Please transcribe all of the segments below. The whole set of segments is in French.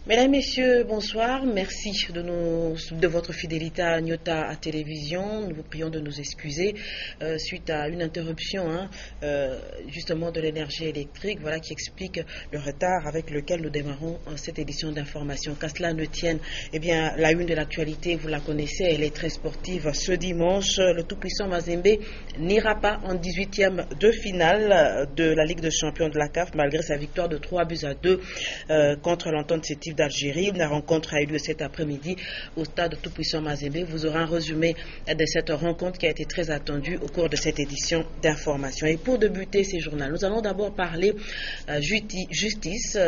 Mesdames, Messieurs, bonsoir. Merci de votre fidélité à Nyota à Télévision. Nous vous prions de nous excuser suite à une interruption justement de l'énergie électrique, voilà qui explique le retard avec lequel nous démarrons cette édition d'information. Qu'à cela ne tienne, eh bien, la une de l'actualité, vous la connaissez, elle est très sportive. Ce dimanche, le tout-puissant Mazembe n'ira pas en 18e de finale de la Ligue des champions de la CAF malgré sa victoire de 3-2 contre l'Entente Sétif d'Algérie. La rencontre a eu lieu cet après-midi au stade tout-puissant Mazembe. Vous aurez un résumé de cette rencontre qui a été très attendue au cours de cette édition d'information. Et pour débuter ces journaux, nous allons d'abord parler justice.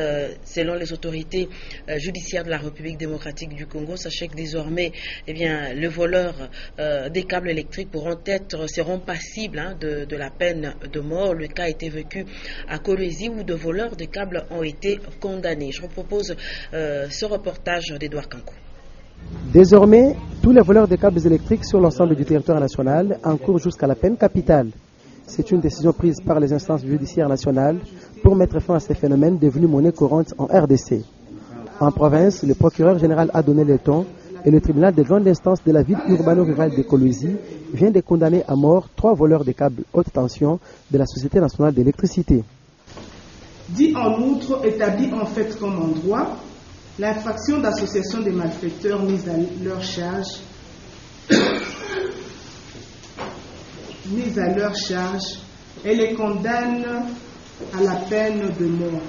Selon les autorités judiciaires de la République démocratique du Congo, sachez que désormais, eh bien, les voleurs des câbles électriques seront passibles de la peine de mort. Le cas a été vécu à Kolwezi où de voleurs de câbles ont été condamnés. Je vous propose ce reportage d'Edouard Kankou. Désormais, tous les voleurs de câbles électriques sur l'ensemble du territoire national encourent jusqu'à la peine capitale. C'est une décision prise par les instances judiciaires nationales pour mettre fin à ces phénomènes devenus monnaie courante en RDC. En province, le procureur général a donné le ton et le tribunal de grande instance de la ville urbano-rurale de Kolwezi vient de condamner à mort 3 voleurs de câbles haute tension de la Société nationale d'électricité. Dit en outre, établi en fait comme en droit, l'infraction d'association des malfaiteurs mise à leur charge et les condamne à la peine de mort.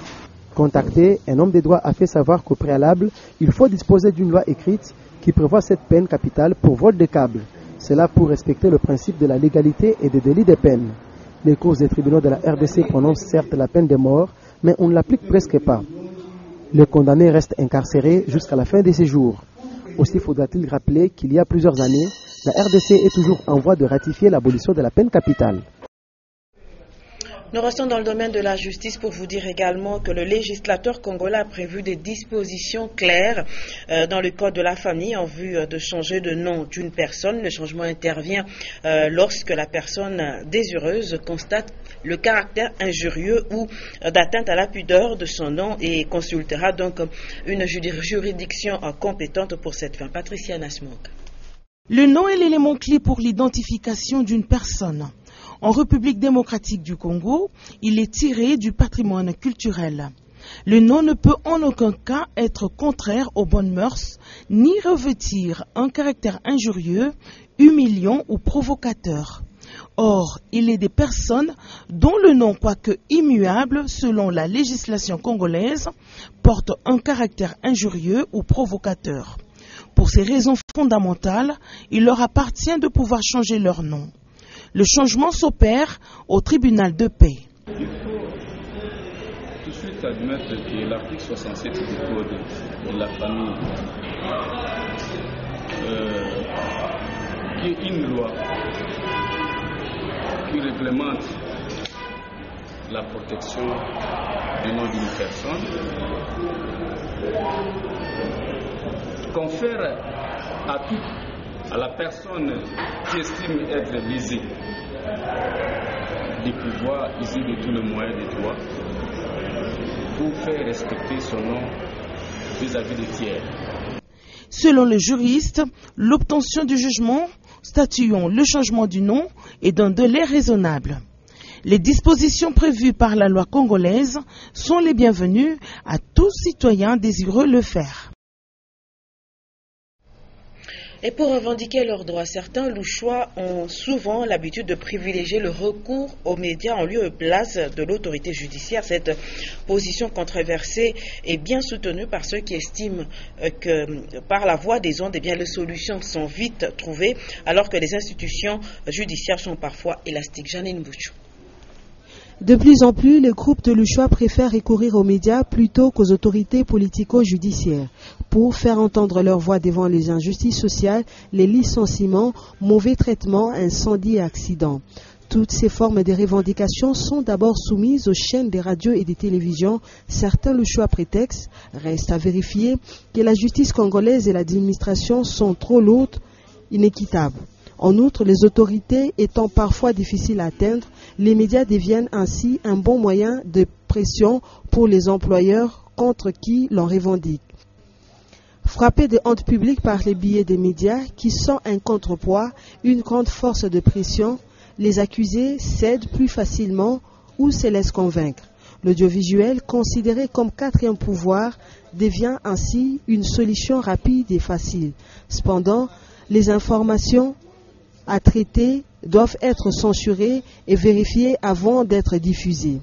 Contacté, un homme de droit a fait savoir qu'au préalable, il faut disposer d'une loi écrite qui prévoit cette peine capitale pour vol de câbles. Cela pour respecter le principe de la légalité et des délits de peine. Les cours des tribunaux de la RDC prononcent certes la peine de mort, mais on ne l'applique presque pas. Le condamné reste incarcéré jusqu'à la fin de ses jours. Aussi faudra-t-il rappeler qu'il y a plusieurs années, la RDC est toujours en voie de ratifier l'abolition de la peine capitale. Nous restons dans le domaine de la justice pour vous dire également que le législateur congolais a prévu des dispositions claires dans le code de la famille en vue de changer de nom d'une personne. Le changement intervient lorsque la personne désireuse constate le caractère injurieux ou d'atteinte à la pudeur de son nom et consultera donc une juridiction compétente pour cette fin. Patricia Nasmok. Le nom est l'élément clé pour l'identification d'une personne. En République démocratique du Congo, il est tiré du patrimoine culturel. Le nom ne peut en aucun cas être contraire aux bonnes mœurs, ni revêtir un caractère injurieux, humiliant ou provocateur. Or, il est des personnes dont le nom, quoique immuable selon la législation congolaise, porte un caractère injurieux ou provocateur. Pour ces raisons fondamentales, il leur appartient de pouvoir changer leur nom. Le changement s'opère au tribunal de paix. Il faut tout de suite admettre que l'article 67 du Code de la famille, qui est une loi qui réglemente la protection du nom d'une personne, confère à la personne qui estime être lésée de pouvoir user de tous les moyens de droit pour faire respecter son nom vis-à-vis des tiers. Selon le juriste, l'obtention du jugement statuant le changement du nom est d'un délai raisonnable. Les dispositions prévues par la loi congolaise sont les bienvenues à tout citoyen désireux le faire. Et pour revendiquer leurs droits, certains louchois ont souvent l'habitude de privilégier le recours aux médias en lieu et place de l'autorité judiciaire. Cette position controversée est bien soutenue par ceux qui estiment que par la voie des ondes, eh bien, les solutions sont vite trouvées, alors que les institutions judiciaires sont parfois élastiques. Janine Bouchou. De plus en plus, les groupes de Louchois préfèrent recourir aux médias plutôt qu'aux autorités politico-judiciaires pour faire entendre leur voix devant les injustices sociales, les licenciements, mauvais traitements, incendies et accidents. Toutes ces formes de revendications sont d'abord soumises aux chaînes des radios et des télévisions. Certains Louchois prétextent, reste à vérifier, que la justice congolaise et l'administration sont trop lourdes, inéquitables. En outre, les autorités étant parfois difficiles à atteindre, les médias deviennent ainsi un bon moyen de pression pour les employeurs contre qui l'on revendique. Frappés de honte publique par les billets des médias qui sont un contrepoids, une grande force de pression, les accusés cèdent plus facilement ou se laissent convaincre. L'audiovisuel, considéré comme quatrième pouvoir, devient ainsi une solution rapide et facile. Cependant, les informations à traiter doivent être censurées et vérifiées avant d'être diffusées.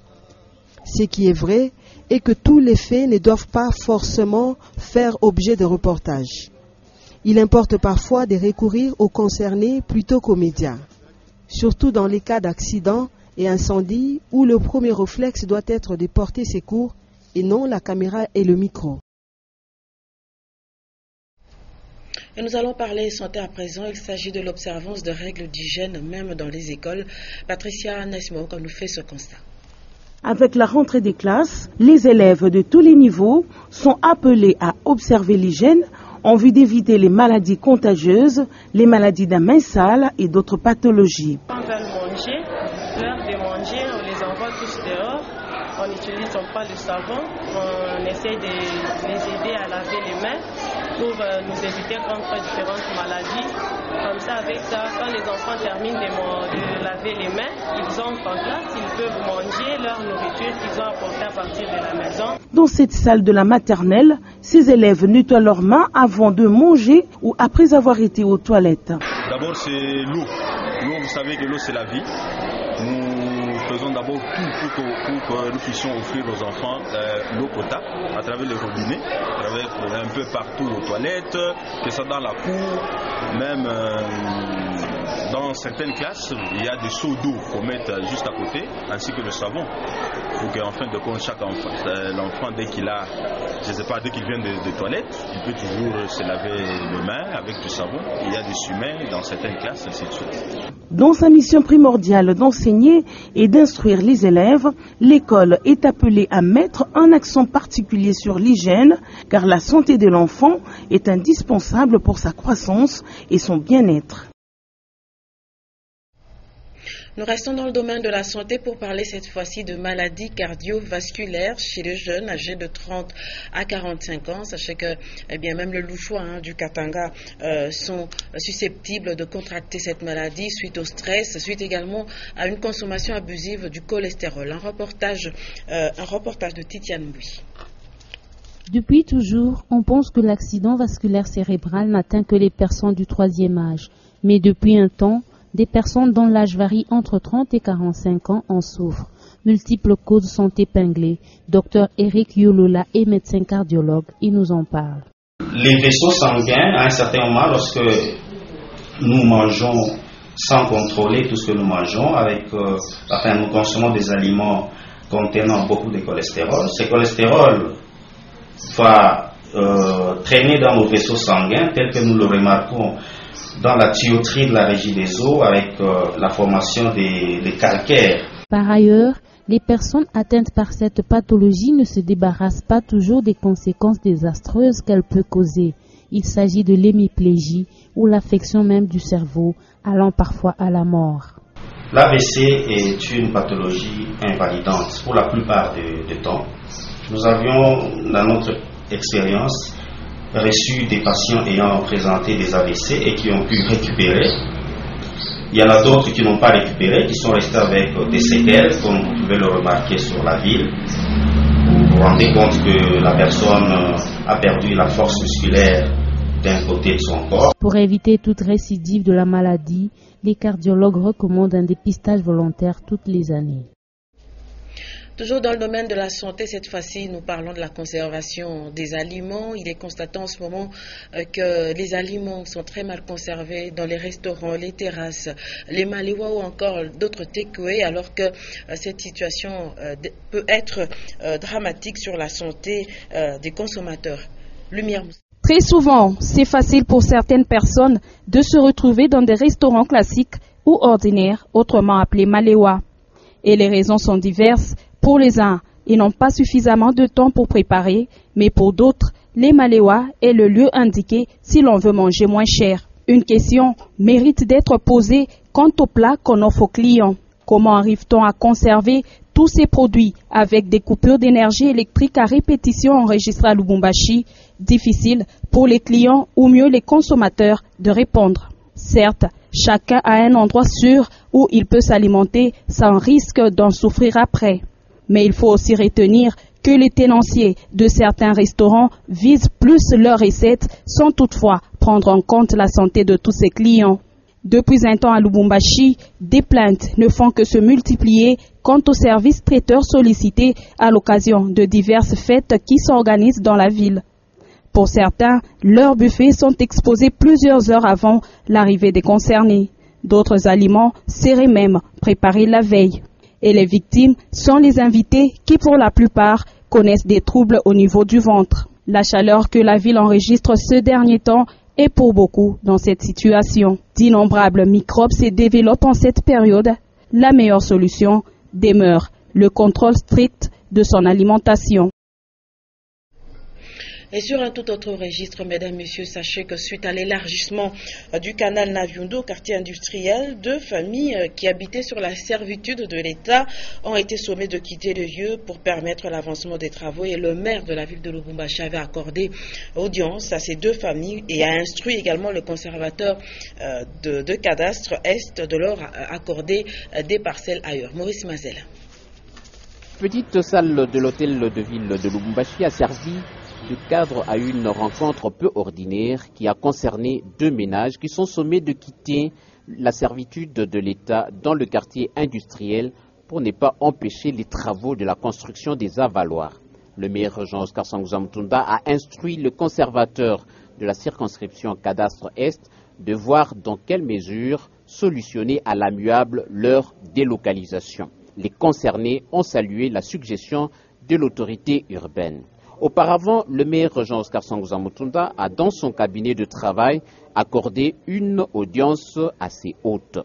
Ce qui est vrai est que tous les faits ne doivent pas forcément faire objet de reportage. Il importe parfois de recourir aux concernés plutôt qu'aux médias, surtout dans les cas d'accidents et incendies où le premier réflexe doit être de porter secours et non la caméra et le micro. Et nous allons parler santé à présent. Il s'agit de l'observance de règles d'hygiène même dans les écoles. Patricia Nesmo nous fait ce constat. Avec la rentrée des classes, les élèves de tous les niveaux sont appelés à observer l'hygiène en vue d'éviter les maladies contagieuses, les maladies d'un main sale et d'autres pathologies. Quand on va manger, l'heure de manger, on les envoie tous dehors. On n'utilise pas le savon, on essaie de les aider à laver les mains pour nous éviter contre différentes maladies. Comme ça, avec ça, quand les enfants terminent de laver les mains, ils entrent en classe, ils peuvent manger leur nourriture qu'ils ont apportée à partir de la maison. Dans cette salle de la maternelle, ces élèves nettoient leurs mains avant de manger ou après avoir été aux toilettes. D'abord, c'est l'eau. L'eau, vous savez que l'eau, c'est la vie. Nous faisons d'abord tout pour que nous puissions offrir aux enfants l'eau potable à travers les robinets, à travers un peu partout aux toilettes, que ce soit dans la cour, même dans certaines classes, il y a des seaux d'eau qu'on met juste à côté, ainsi que le savon, pour qu'en fin de compte, chaque enfant, l'enfant, dès qu'il vient des toilettes, il peut toujours se laver les mains avec du savon. Il y a des sumets dans certaines classes, ainsi de suite. Dans sa mission primordiale d'enseigner et d'instruire les élèves, l'école est appelée à mettre un accent particulier sur l'hygiène, car la santé de l'enfant est indispensable pour sa croissance et son bien-être. Nous restons dans le domaine de la santé pour parler cette fois-ci de maladies cardiovasculaires chez les jeunes âgés de 30 à 45 ans. Sachez que même le louchois du Katanga sont susceptibles de contracter cette maladie suite au stress, suite également à une consommation abusive du cholestérol. Un reportage de Titiane Bouy. Depuis toujours, on pense que l'accident vasculaire cérébral n'atteint que les personnes du troisième âge. Mais depuis un temps, des personnes dont l'âge varie entre 30 et 45 ans en souffrent. Multiples causes sont épinglées. Dr Eric Yolola est médecin cardiologue. Il nous en parle. Les vaisseaux sanguins, à un certain moment, lorsque nous mangeons sans contrôler tout ce que nous mangeons, nous consommons des aliments contenant beaucoup de cholestérol. Ce cholestérol va traîner dans nos vaisseaux sanguins, tel que nous le remarquons dans la tuyauterie de la régie des eaux avec la formation des calcaires. Par ailleurs, les personnes atteintes par cette pathologie ne se débarrassent pas toujours des conséquences désastreuses qu'elle peut causer. Il s'agit de l'hémiplégie ou l'affection même du cerveau, allant parfois à la mort. L'AVC est une pathologie invalidante pour la plupart du temps. Nous avions, dans notre expérience, reçu des patients ayant présenté des AVC et qui ont pu récupérer. Il y en a d'autres qui n'ont pas récupéré, qui sont restés avec des séquelles, comme vous pouvez le remarquer sur la ville. Vous vous rendez compte que la personne a perdu la force musculaire d'un côté de son corps. Pour éviter toute récidive de la maladie, les cardiologues recommandent un dépistage volontaire toutes les années. Toujours dans le domaine de la santé, cette fois-ci, nous parlons de la conservation des aliments. Il est constaté en ce moment que les aliments sont très mal conservés dans les restaurants, les terrasses, les malewa ou encore d'autres takeaway, alors que cette situation peut être dramatique sur la santé des consommateurs. Lumière. Très souvent, c'est facile pour certaines personnes de se retrouver dans des restaurants classiques ou ordinaires, autrement appelés malewa. Et les raisons sont diverses. Pour les uns, ils n'ont pas suffisamment de temps pour préparer, mais pour d'autres, les malewa est le lieu indiqué si l'on veut manger moins cher. Une question mérite d'être posée quant au plat qu'on offre aux clients. Comment arrive-t-on à conserver tous ces produits avec des coupures d'énergie électrique à répétition enregistrées à Lubumbashi, difficile pour les clients ou mieux les consommateurs de répondre. Certes, chacun a un endroit sûr où il peut s'alimenter sans risque d'en souffrir après. Mais il faut aussi retenir que les tenanciers de certains restaurants visent plus leurs recettes sans toutefois prendre en compte la santé de tous ses clients. Depuis un temps à Lubumbashi, des plaintes ne font que se multiplier quant aux services traiteurs sollicités à l'occasion de diverses fêtes qui s'organisent dans la ville. Pour certains, leurs buffets sont exposés plusieurs heures avant l'arrivée des concernés. D'autres aliments seraient même préparés la veille. Et les victimes sont les invités qui, pour la plupart, connaissent des troubles au niveau du ventre. La chaleur que la ville enregistre ce dernier temps est pour beaucoup dans cette situation. D'innombrables microbes se développent en cette période. La meilleure solution demeure le contrôle strict de son alimentation. Et sur un tout autre registre, mesdames, messieurs, sachez que suite à l'élargissement du canal Naviundo, quartier industriel, 2 familles qui habitaient sur la servitude de l'État ont été sommées de quitter le lieu pour permettre l'avancement des travaux. Et le maire de la ville de Lubumbashi avait accordé audience à ces 2 familles et a instruit également le conservateur de cadastre Est de leur accorder des parcelles ailleurs. Maurice Mazel. Petite salle de l'hôtel de ville de Lubumbashi a servi de cadre à une rencontre peu ordinaire qui a concerné 2 ménages qui sont sommés de quitter la servitude de l'État dans le quartier industriel pour ne pas empêcher les travaux de la construction des avaloirs. Le maire Jean-Oscar Sangouza Mutunda a instruit le conservateur de la circonscription cadastre Est de voir dans quelle mesure solutionner à l'amiable leur délocalisation. Les concernés ont salué la suggestion de l'autorité urbaine. Auparavant, le maire Jean-Oscar Sangouza Mutunda a dans son cabinet de travail accordé une audience assez haute.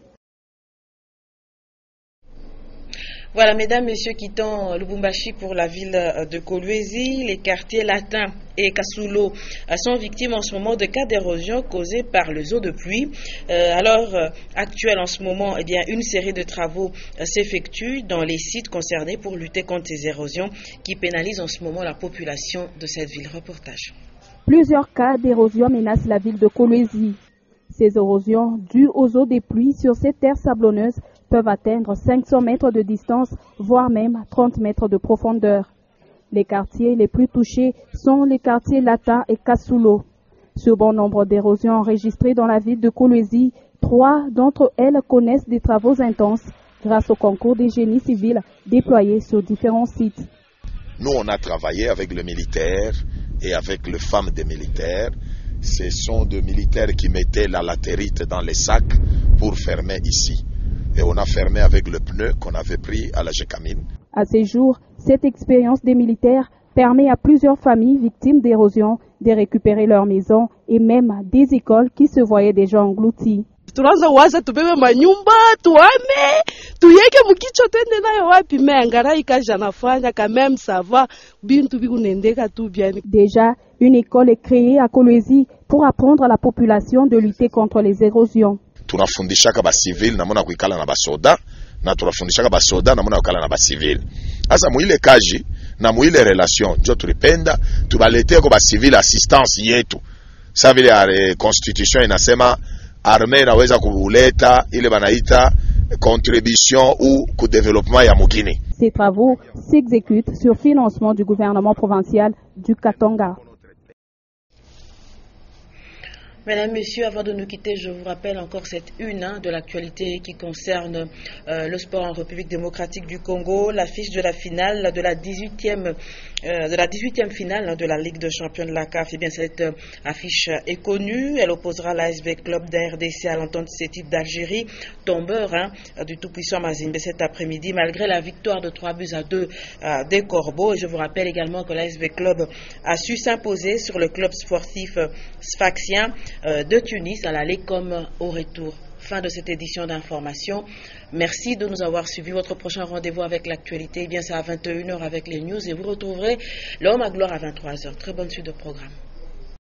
Voilà, mesdames, messieurs, quittant Lubumbashi pour la ville de Kolwezi, les quartiers Latin et Kasulo sont victimes en ce moment de cas d'érosion causés par les eaux de pluie. À l'heure actuelle, en ce moment, eh bien, une série de travaux s'effectue dans les sites concernés pour lutter contre ces érosions qui pénalisent en ce moment la population de cette ville. Reportage. Plusieurs cas d'érosion menacent la ville de Kolwezi. Ces érosions, dues aux eaux des pluies sur ces terres sablonneuses, peuvent atteindre 500 mètres de distance, voire même 30 mètres de profondeur. Les quartiers les plus touchés sont les quartiers Latin et Kasulo. Sur bon nombre d'érosions enregistrées dans la ville de Kolwezi, 3 d'entre elles connaissent des travaux intenses grâce au concours des génies civils déployés sur différents sites. Nous, on a travaillé avec le militaire et avec les femmes des militaires. Ce sont des militaires qui mettaient la latérite dans les sacs pour fermer ici. Et on a fermé avec le pneu qu'on avait pris à la Gécamine. À ces jours, cette expérience des militaires permet à plusieurs familles victimes d'érosion de récupérer leurs maisons et même des écoles qui se voyaient déjà englouties. Tunaanza waza tubebe manyumba tuame tuyeke mukicho twende nayo wapi me angaraika janafanya quand même ça va bintu bikunendeka tu bien. Déjà, une école est créée à Kolwezi pour apprendre à la population de lutter contre les érosions. Tunafundishaka ba civil namona kuikala na basoda na tunafundishaka basoda namona kuikala na ba civil. Asa muile kaji na muile relation njo tulipenda tubalete ko ba civil assistance yetu. Sa vile ya constitution inasema armée inaweza kuleta ile banaita contribution ou ku développement ya mugini. Ces travaux s'exécutent sur financement du gouvernement provincial du Katanga. Mesdames, Messieurs, avant de nous quitter, je vous rappelle encore cette une de l'actualité qui concerne le sport en République démocratique du Congo, l'affiche de la finale de la 18e finale de la Ligue des champions de la CAF. Eh bien, cette affiche est connue. Elle opposera l'ASV Club d'RDC à l'entente CETIP d'Algérie, tombeur du tout-puissant Mazembe cet après-midi, malgré la victoire de 3-2 des Corbeaux. Et je vous rappelle également que l'ASV Club a su s'imposer sur le club sportif sfaxien de Tunis à l'aller comme au retour. Fin de cette édition d'information. Merci de nous avoir suivis. Votre prochain rendez-vous avec l'actualité, eh bien c'est à 21h avec les news et vous retrouverez l'homme à gloire à 23h. Très bonne suite de programme.